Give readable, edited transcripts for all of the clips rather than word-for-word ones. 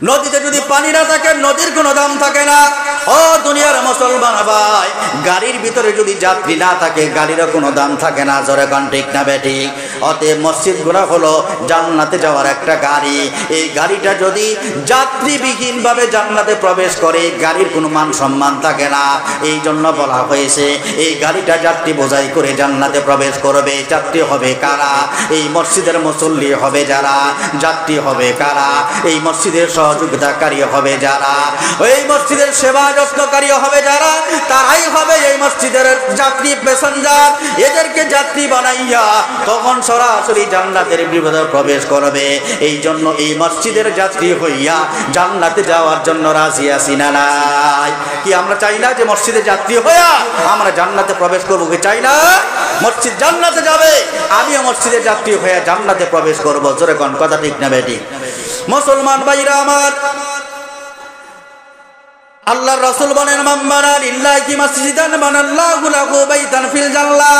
নদীতে যদি পানি না থাকে নদীর কোনো দাম থাকে না। ও দুনিয়ার মুসলমান ভাই, গাড়ির ভিতরে যদি যাত্রী না থাকে গাড়িরও কোনো দাম থাকে না। জোরে কোন ঠিক না বেঠিক? অতএব মসজিদগুলো হলো জান্নাতে যাওয়ার একটা গাড়ি। এই গাড়িটা যদি যাত্রীবিহীনভাবে জান্নাতে প্রবেশ করে গাড়ির কোনো মান সম্মান থাকে না। এই জন্য বলা হয়েছে এই গাড়িটা যাত্রী বোঝাই করে জান্নাতে প্রবেশ করবে। যাত্রী হবে কারা? এই মসজিদের মুসল্লি হবে যারা। যাত্রী হবে কারা? এই মসজিদের সহযোগিতাকারী হবে যারা। এই মসজিদের সেবা যত্নকারী হবে যারা, তারাই হবে এই মসজিদের যাত্রী প্যাসেঞ্জার। এদেরকে যাত্রী বানাইয়া তখন সরাসরি জান্নাতের ভিতরে প্রবেশ করবে। এই জন্য এই মসজিদের যাত্রী হইয়া জান্নাতে যাওয়ার জন্য রাজি আছি না নাই? কি আমরা চাই না যে মসজিদের যাত্রী হইয়া আমরা জান্নাতে প্রবেশ করবো? কি চাই না? মসজিদ জান্নাতে যাবে, আমিও মসজিদের যাত্রী হইয়া জান্নাতে প্রবেশ করবো। জোরে কোন কথা ঠিক না বেঠিক? মুসলমান ভাইরা আমার, আল্লাহর রাসূল বলেন মান বানা লিল্লাহি মাসজিদান বানাল্লাহু লাহু বাইতান ফিল জান্নাহ।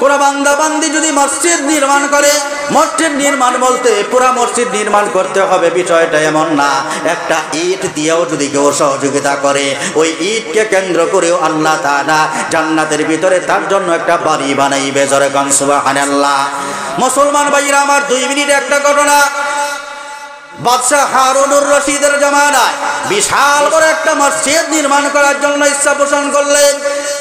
কোন বান্দা বান্দি যদি মসজিদ নির্মাণ করে, মসজিদ নির্মাণ বলতে পুরা মসজিদ নির্মাণ করতে হবে বিষয়টা এমন না। একটা ইট দিয়েও যদি কেউ সহযোগিতা করে, ওই ইটকে কেন্দ্র করেও আল্লাহ তাআলা জান্নাতের ভিতরে তার জন্য একটা বাড়ি বানাইবে। জোরে কোন সুবহানাল্লাহ। মুসলমান ভাইরা আমার, 2 মিনিট একটা ঘটনা। বাদশাহ হারুনুর রশিদের জামানায় বিশাল বড় একটা মসজিদ নির্মাণ করার জন্য ইচ্ছা পোষণ করলেন,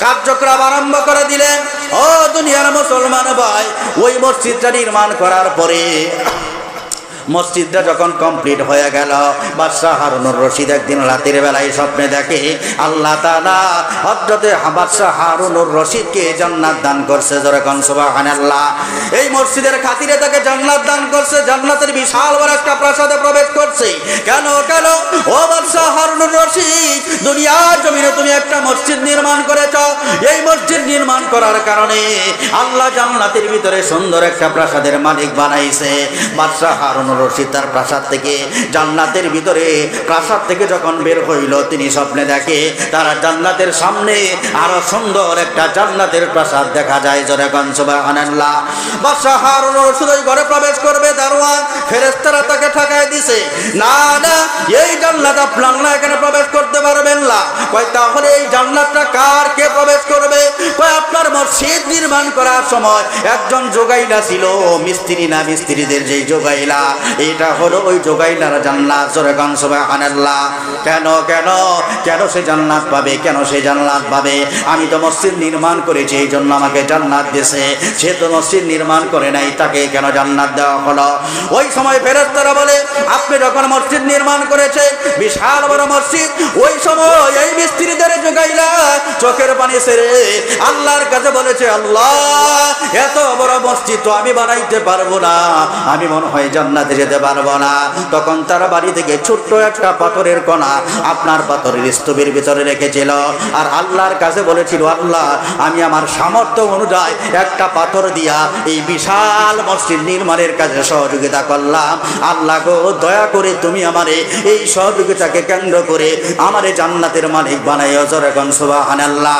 কার্যক্রম আরম্ভ করে দিলেন। ও দুনিয়ার মুসলমান ভাই, ওই মসজিদটা নির্মাণ করার পরে মসজিদটা যখন কমপ্লিট হয়ে গেল, বাদশাহ হারুনুর রশিদ একদিন রাতের বেলায় স্বপ্নে দেখে আল্লাহ তাআলা হযরতে বাদশাহ হারুনুর রশিদকে জান্নাত দান করছে। জোরে কোন সুবহানাল্লাহ। এই মসজিদের খাতিরে তাকে জান্নাত দান করছে, জান্নাতের বিশাল বড় একটা প্রাসাদে প্রবেশ করছে। কেন কেন? ও বাদশাহ হারুনুর রশিদ, দুনিয়ার জমিনে তুমি একটা মসজিদ নির্মাণ করেছো। এই মসজিদ নির্মাণ করার কারণে আল্লাহ জান্নাতের ভিতরে সুন্দর একটা প্রাসাদের মালিক বানাইছে। বাদশাহ হারুনুর রশিদ তার প্রাসাদ থেকে জান্নাতের ভিতরে প্রাসাদ থেকে যখন বের হইল, তিনি স্বপ্নে দেখে তারা জান্নাতের সামনে আরো সুন্দর একটা জান্নাতের প্রাসাদ দেখা যায়। জোরে কোন সুবহানাল্লাহ। বাদশাহ হারুনুর রশিদ ওই ঘরে প্রবেশ করবে, দারোয়ান ফেরেশতারা তাকে ঠকায় দিছে, না না এই জান্নাত আপনারা এখানে প্রবেশ করতে পারবেন না। কই তাহলে এই জান্নাতটা কার? কে প্রবেশ করবে? কই আপনার মসজিদ নির্মাণ করার সময় একজন যোগাইলা ছিল, মিস্ত্রি না, মিস্ত্রিদের যেই যোগাইলা, এটা হলো ওই যোগাইলার জান্নাত। জোরে কোন সুবহানাল্লাহ। কেন কেন কেন সে জান্নাত পাবে? কেন সে জান্নাত পাবে? আমি তো মসজিদ নির্মাণ করেছি, এই জন্য আমাকে জান্নাত দিয়েছে। সে তো মসজিদ নির্মাণ করে নাই, তাকে কেন জান্নাত দেওয়া হলো? ওই সময় ফেরেশতারা বলে আপনি যখন মসজিদ নির্মাণ করেছেন, বিশাল বড় মসজিদ, ওই সময় এই মিস্ত্রিদের যোগাইলা চোখের পানি ছেড়ে আল্লাহর কাছে বলেছে, আল্লাহ এত বড় মসজিদ তো আমি বানাইতে পারবো না, আমি মনে হয় জান্নাতে যেতে পারবো না। তখন তারা বাড়ি থেকে ছোট্ট একটা পাথরের কণা আপনার পাথরের স্তূপের ভিতরে রেখেছিল, আর আল্লাহর কাছে বলেছিল, আল্লাহ আমি আমার সামর্থ্য অনুযায়ী একটা পাথর দিয়া এই বিশাল মসজিদ নির্মাণের কাজে সহযোগিতা করলাম। আল্লাহ গো, দয়া করে তুমি আমারে এই সহযোগিতাকে কেন্দ্র করে আমারে জান্নাতের মালিক বানাইও। জোরে কোন সুবহানাল্লাহ।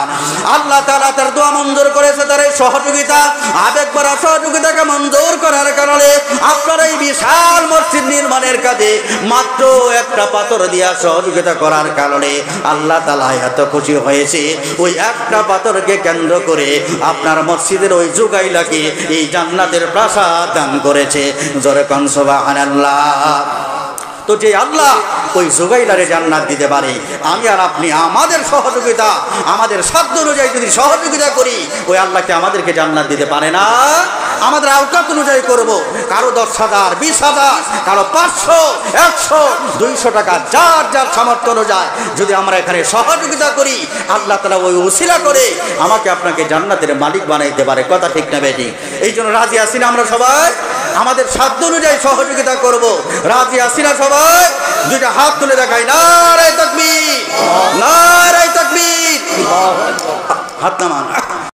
আল্লাহ তাআলা তার দোয়া মঞ্জুর করেছে, তার এই সহযোগিতা, আবেগ ভরা সহযোগিতাকে মঞ্জুর করার কারণে আপনার এই বিশাল মসজিদ নির্মাণের কাজে মাত্র একটা পাথর দিয়া সহযোগিতা করার কারণে আল্লাহ তাআলা এত খুশি হয়েছে, ওই একটা পাথরকে কেন্দ্র করে আপনার মসজিদের ওই যোগাইলাকে এই জান্নাতের প্রাসাদ দান করেছে। জোরে কোন সুবহানাল্লাহ। তো যে আল্লাহ ওই যোগাইলারে জান্নাত দিতে পারে, আমি আর আপনি আমাদের সহযোগিতা, আমাদের সাধ্য অনুযায়ী যদি সহযোগিতা করি, ওই আল্লাহকে আমাদেরকে জান্নাত দিতে পারে না? আমাদের আওকাত অনুযায়ী করব, কারো 10,000, 20,000, কারো 500, 100, 200 টাকা, যার যার সামর্থ্য অনুযায়ী যদি আমরা এখানে সহযোগিতা করি, আল্লাহ তাআলা ওই উসিলা করে আমাকে আপনাকে জান্নাতের মালিক বানাইতে পারে। কথা ঠিক না বেঠিক? এই জন্য রাজি আছি না আমরা সবাই? আমাদের সাধ্য অনুযায়ী সহযোগিতা করব। রাজি আছি না সবাই? দুইটা হাত তুলে দেখাই, নারে তাকবীর, নারে তাকবীর, হাত নামান।